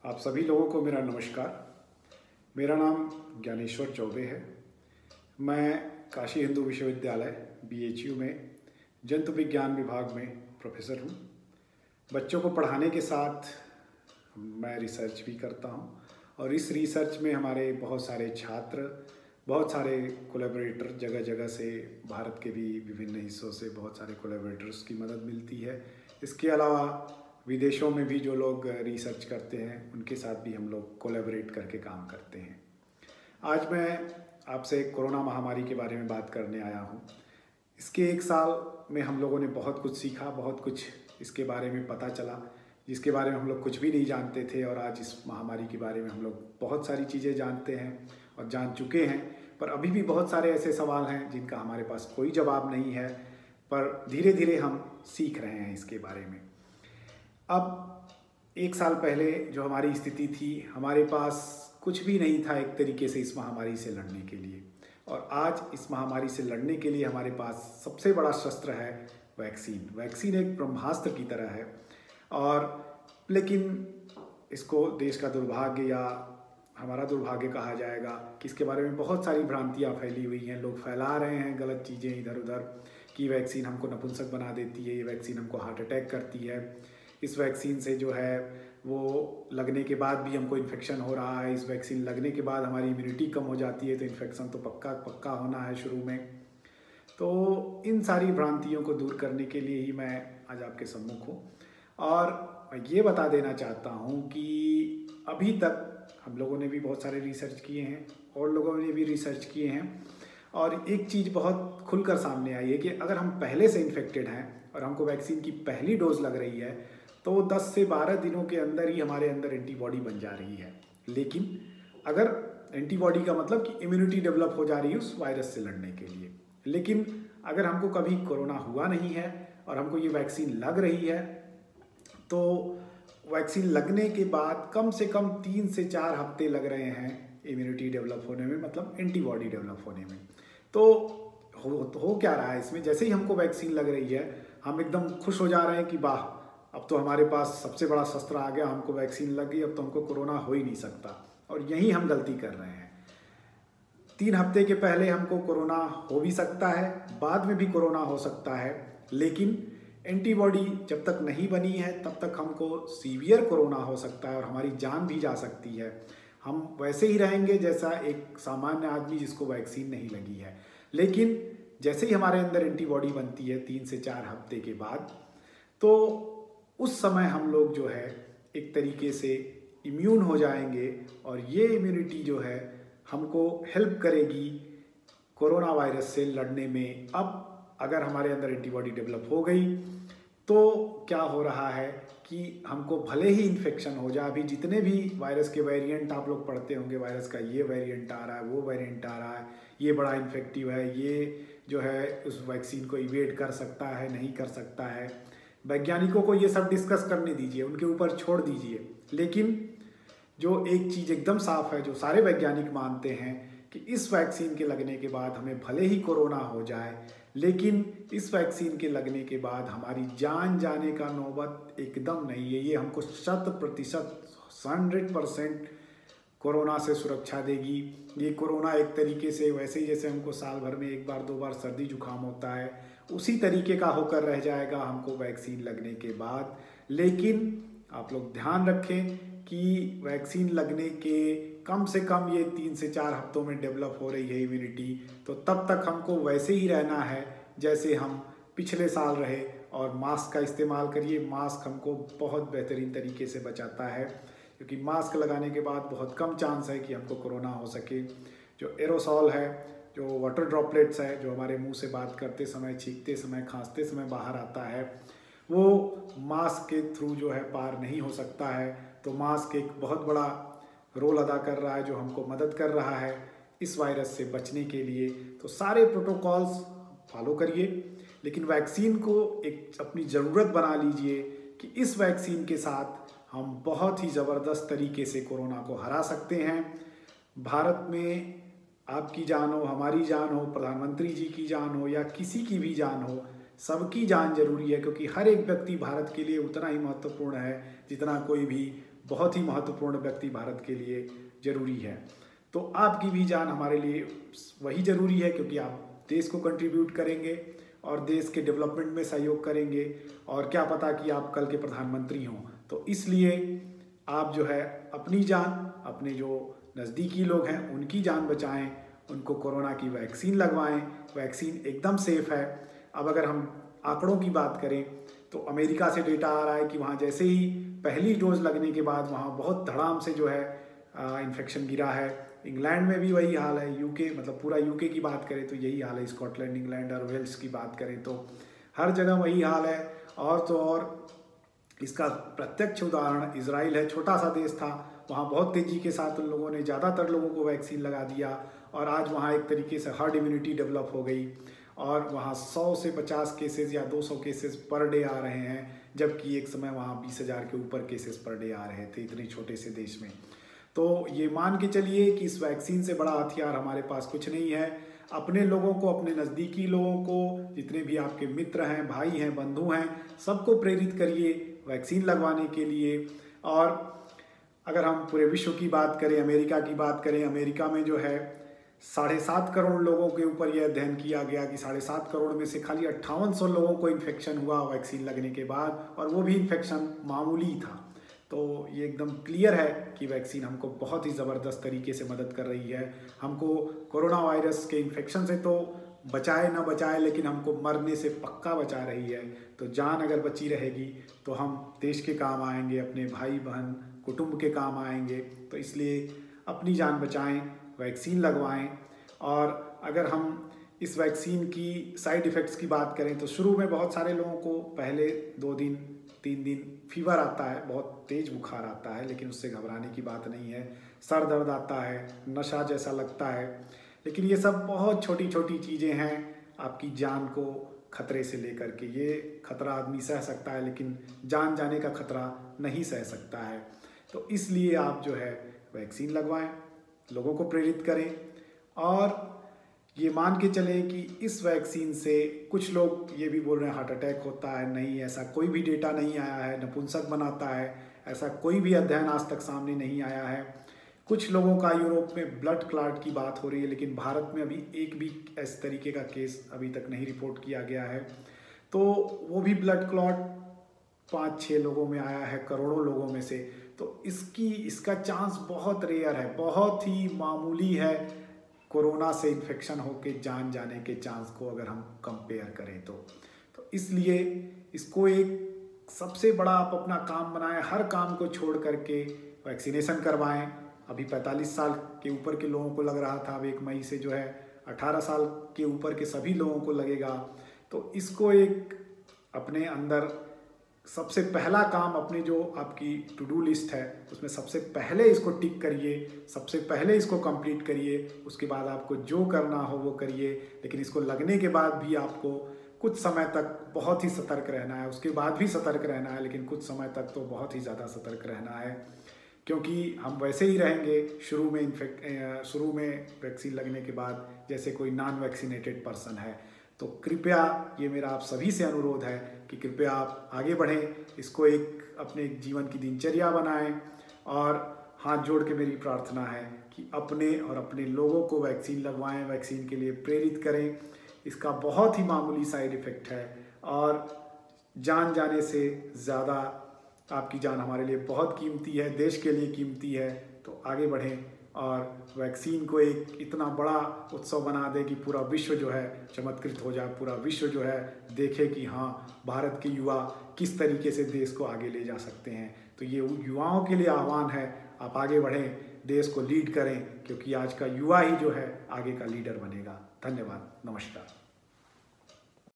आप सभी लोगों को मेरा नमस्कार। मेरा नाम ज्ञानेश्वर चौबे है। मैं काशी हिंदू विश्वविद्यालय BHU में जंतु विज्ञान विभाग में प्रोफेसर हूँ। बच्चों को पढ़ाने के साथ मैं रिसर्च भी करता हूँ और इस रिसर्च में हमारे बहुत सारे छात्र, बहुत सारे कोलैबोरेटर, जगह जगह से, भारत के भी विभिन्न हिस्सों से बहुत सारे कोलैबोरेटर्स की मदद मिलती है। इसके अलावा विदेशों में भी जो लोग रिसर्च करते हैं उनके साथ भी हम लोग कोलैबोरेट करके काम करते हैं। आज मैं आपसे कोरोना महामारी के बारे में बात करने आया हूँ। इसके एक साल में हम लोगों ने बहुत कुछ सीखा, बहुत कुछ इसके बारे में पता चला जिसके बारे में हम लोग कुछ भी नहीं जानते थे, और आज इस महामारी के बारे में हम लोग बहुत सारी चीज़ें जानते हैं और जान चुके हैं। पर अभी भी बहुत सारे ऐसे सवाल हैं जिनका हमारे पास कोई जवाब नहीं है, पर धीरे धीरे हम सीख रहे हैं इसके बारे में। अब एक साल पहले जो हमारी स्थिति थी, हमारे पास कुछ भी नहीं था एक तरीके से इस महामारी से लड़ने के लिए, और आज इस महामारी से लड़ने के लिए हमारे पास सबसे बड़ा शस्त्र है वैक्सीन। वैक्सीन एक ब्रह्मास्त्र की तरह है, और लेकिन इसको देश का दुर्भाग्य या हमारा दुर्भाग्य कहा जाएगा कि इसके बारे में बहुत सारी भ्रांतियाँ फैली हुई हैं। लोग फैला रहे हैं गलत चीज़ें इधर उधर कि वैक्सीन हमको नपुंसक बना देती है, ये वैक्सीन हमको हार्ट अटैक करती है, इस वैक्सीन से जो है वो लगने के बाद भी हमको इन्फेक्शन हो रहा है, इस वैक्सीन लगने के बाद हमारी इम्यूनिटी कम हो जाती है, तो इन्फेक्शन तो पक्का पक्का होना है शुरू में। तो इन सारी भ्रांतियों को दूर करने के लिए ही मैं आज आपके सम्मुख हूँ, और मैं ये बता देना चाहता हूँ कि अभी तक हम लोगों ने भी बहुत सारे रिसर्च किए हैं और लोगों ने भी रिसर्च किए हैं, और एक चीज़ बहुत खुलकर सामने आई है कि अगर हम पहले से इन्फेक्टेड हैं और हमको वैक्सीन की पहली डोज लग रही है तो 10 से 12 दिनों के अंदर ही हमारे अंदर एंटीबॉडी बन जा रही है। लेकिन अगर एंटीबॉडी का मतलब कि इम्यूनिटी डेवलप हो जा रही है उस वायरस से लड़ने के लिए। लेकिन अगर हमको कभी कोरोना हुआ नहीं है और हमको ये वैक्सीन लग रही है, तो वैक्सीन लगने के बाद कम से कम 3 से 4 हफ्ते लग रहे हैं इम्यूनिटी डेवलप होने में, मतलब एंटीबॉडी डेवलप होने में। तो हो क्या रहा है इसमें, जैसे ही हमको वैक्सीन लग रही है हम एकदम खुश हो जा रहे हैं कि वाह, अब तो हमारे पास सबसे बड़ा शस्त्र आ गया, हमको वैक्सीन लग गई, अब तो हमको कोरोना हो ही नहीं सकता। और यही हम गलती कर रहे हैं। 3 हफ्ते के पहले हमको कोरोना हो भी सकता है, बाद में भी कोरोना हो सकता है, लेकिन एंटीबॉडी जब तक नहीं बनी है तब तक हमको सीवियर कोरोना हो सकता है और हमारी जान भी जा सकती है। हम वैसे ही रहेंगे जैसा एक सामान्य आदमी जिसको वैक्सीन नहीं लगी है। लेकिन जैसे ही हमारे अंदर एंटीबॉडी बनती है 3 से 4 हफ्ते के बाद, तो उस समय हम लोग जो है एक तरीके से इम्यून हो जाएंगे, और ये इम्यूनिटी जो है हमको हेल्प करेगी कोरोना वायरस से लड़ने में। अब अगर हमारे अंदर एंटीबॉडी डेवलप हो गई तो क्या हो रहा है कि हमको भले ही इन्फेक्शन हो जाए, अभी जितने भी वायरस के वेरिएंट आप लोग पढ़ते होंगे, वायरस का ये वेरिएंट आ रहा है, वो वेरिएंट आ रहा है, ये बड़ा इन्फेक्टिव है, ये जो है उस वैक्सीन को इवेड कर सकता है, नहीं कर सकता है, वैज्ञानिकों को ये सब डिस्कस करने दीजिए, उनके ऊपर छोड़ दीजिए। लेकिन जो एक चीज़ एकदम साफ है, जो सारे वैज्ञानिक मानते हैं कि इस वैक्सीन के लगने के बाद हमें भले ही कोरोना हो जाए, लेकिन इस वैक्सीन के लगने के बाद हमारी जान जाने का नौबत एकदम नहीं है। ये हमको 100% 100% कोरोना से सुरक्षा देगी। ये कोरोना एक तरीके से वैसे ही जैसे हमको साल भर में 1 बार 2 बार सर्दी जुकाम होता है, उसी तरीके का होकर रह जाएगा हमको वैक्सीन लगने के बाद। लेकिन आप लोग ध्यान रखें कि वैक्सीन लगने के कम से कम ये 3 से 4 हफ्तों में डेवलप हो रही है इम्यूनिटी, तो तब तक हमको वैसे ही रहना है जैसे हम पिछले साल रहे, और मास्क का इस्तेमाल करिए। मास्क हमको बहुत बेहतरीन तरीके से बचाता है, क्योंकि मास्क लगाने के बाद बहुत कम चांस है कि हमको कोरोना हो सके। जो एरोसॉल है, जो वाटर ड्रॉपलेट्स है, जो हमारे मुंह से बात करते समय, छींकते समय, खांसते समय बाहर आता है, वो मास्क के थ्रू जो है पार नहीं हो सकता है। तो मास्क एक बहुत बड़ा रोल अदा कर रहा है, जो हमको मदद कर रहा है इस वायरस से बचने के लिए। तो सारे प्रोटोकॉल्स फॉलो करिए, लेकिन वैक्सीन को एक अपनी ज़रूरत बना लीजिए कि इस वैक्सीन के साथ हम बहुत ही ज़बरदस्त तरीके से कोरोना को हरा सकते हैं। भारत में आपकी जान हो, हमारी जान हो, प्रधानमंत्री जी की जान हो, या किसी की भी जान हो, सबकी जान जरूरी है, क्योंकि हर एक व्यक्ति भारत के लिए उतना ही महत्वपूर्ण है जितना कोई भी बहुत ही महत्वपूर्ण व्यक्ति भारत के लिए ज़रूरी है। तो आपकी भी जान हमारे लिए वही ज़रूरी है, क्योंकि आप देश को कंट्रीब्यूट करेंगे और देश के डेवलपमेंट में सहयोग करेंगे, और क्या पता कि आप कल के प्रधानमंत्री हों। तो इसलिए आप जो है अपनी जान, अपने जो नज़दीकी लोग हैं उनकी जान बचाएं, उनको कोरोना की वैक्सीन लगवाएं। वैक्सीन एकदम सेफ़ है। अब अगर हम आंकड़ों की बात करें तो अमेरिका से डेटा आ रहा है कि वहाँ जैसे ही पहली डोज लगने के बाद वहाँ बहुत धड़ाम से जो है इन्फेक्शन गिरा है। इंग्लैंड में भी वही हाल है, यूके मतलब पूरा यूके की बात करें तो यही हाल है, स्कॉटलैंड, इंग्लैंड और वेल्स की बात करें तो हर जगह वही हाल है। और तो और इसका प्रत्यक्ष उदाहरण इजराइल है, छोटा सा देश था, वहाँ बहुत तेज़ी के साथ उन लोगों ने ज़्यादातर लोगों को वैक्सीन लगा दिया और आज वहाँ एक तरीके से हर्ड इम्यूनिटी डेवलप हो गई और वहाँ 100 से 50 केसेस या 200 केसेस पर डे आ रहे हैं, जबकि एक समय वहाँ 20,000 के ऊपर केसेस पर डे आ रहे थे इतने छोटे से देश में। तो ये मान के चलिए कि इस वैक्सीन से बड़ा हथियार हमारे पास कुछ नहीं है। अपने लोगों को, अपने नज़दीकी लोगों को, जितने भी आपके मित्र हैं, भाई हैं, बंधु हैं, सबको प्रेरित करिए वैक्सीन लगवाने के लिए। और अगर हम पूरे विश्व की बात करें, अमेरिका की बात करें, अमेरिका में जो है 7.5 करोड़ लोगों के ऊपर यह अध्ययन किया गया कि 7.5 करोड़ में से खाली 5800 लोगों को इन्फेक्शन हुआ वैक्सीन लगने के बाद, और वो भी इन्फेक्शन मामूली था। तो ये एकदम क्लियर है कि वैक्सीन हमको बहुत ही ज़बरदस्त तरीके से मदद कर रही है। हमको कोरोना वायरस के इन्फेक्शन से तो बचाए ना बचाए, लेकिन हमको मरने से पक्का बचा रही है। तो जान अगर बची रहेगी तो हम देश के काम आएंगे, अपने भाई बहन कुटुंब के काम आएंगे। तो इसलिए अपनी जान बचाएं, वैक्सीन लगवाएं। और अगर हम इस वैक्सीन की साइड इफ़ेक्ट्स की बात करें तो शुरू में बहुत सारे लोगों को पहले 2 दिन 3 दिन फीवर आता है, बहुत तेज़ बुखार आता है, लेकिन उससे घबराने की बात नहीं है। सर दर्द आता है, नशा जैसा लगता है, लेकिन ये सब बहुत छोटी छोटी चीज़ें हैं आपकी जान को खतरे से लेकर के। ये खतरा आदमी सह सकता है, लेकिन जान जाने का खतरा नहीं सह सकता है। तो इसलिए आप जो है वैक्सीन लगवाएं, लोगों को प्रेरित करें, और ये मान के चलें कि इस वैक्सीन से कुछ लोग ये भी बोल रहे हैं हार्ट अटैक होता है। नहीं, ऐसा कोई भी डेटा नहीं आया है, नपुंसक बनाता है, ऐसा कोई भी अध्ययन आज तक सामने नहीं आया है। कुछ लोगों का यूरोप में ब्लड क्लॉट की बात हो रही है, लेकिन भारत में अभी एक भी इस तरीके का केस अभी तक नहीं रिपोर्ट किया गया है। तो वो भी ब्लड क्लॉट 5-6 लोगों में आया है करोड़ों लोगों में से। तो इसका चांस बहुत रेयर है, बहुत ही मामूली है कोरोना से इन्फेक्शन होके जान जाने के चांस को अगर हम कंपेयर करें तो इसलिए इसको एक सबसे बड़ा आप अपना काम बनाएं। हर काम को छोड़ करके वैक्सीनेशन करवाएं। अभी 45 साल के ऊपर के लोगों को लग रहा था, अब 1 मई से जो है 18 साल के ऊपर के सभी लोगों को लगेगा। तो इसको एक अपने अंदर सबसे पहला काम, अपनी जो आपकी टू डू लिस्ट है उसमें सबसे पहले इसको टिक करिए, सबसे पहले इसको कंप्लीट करिए। उसके बाद आपको जो करना हो वो करिए, लेकिन इसको लगने के बाद भी आपको कुछ समय तक बहुत ही सतर्क रहना है। उसके बाद भी सतर्क रहना है, लेकिन कुछ समय तक तो बहुत ही ज़्यादा सतर्क रहना है, क्योंकि हम वैसे ही रहेंगे शुरू में वैक्सीन लगने के बाद जैसे कोई नॉन वैक्सीनेटेड पर्सन है। तो कृपया ये मेरा आप सभी से अनुरोध है कि कृपया आप आगे बढ़ें, इसको एक अपने जीवन की दिनचर्या बनाएं, और हाथ जोड़ के मेरी प्रार्थना है कि अपने और अपने लोगों को वैक्सीन लगवाएं, वैक्सीन के लिए प्रेरित करें। इसका बहुत ही मामूली साइड इफ़ेक्ट है, और जान जाने से ज़्यादा आपकी जान हमारे लिए बहुत कीमती है, देश के लिए कीमती है। तो आगे बढ़ें और वैक्सीन को एक इतना बड़ा उत्सव बना दे कि पूरा विश्व जो है चमत्कृत हो जाए, पूरा विश्व जो है देखे कि हाँ, भारत के युवा किस तरीके से देश को आगे ले जा सकते हैं। तो ये युवाओं के लिए आह्वान है, आप आगे बढ़ें, देश को लीड करें, क्योंकि आज का युवा ही जो है आगे का लीडर बनेगा। धन्यवाद, नमस्कार।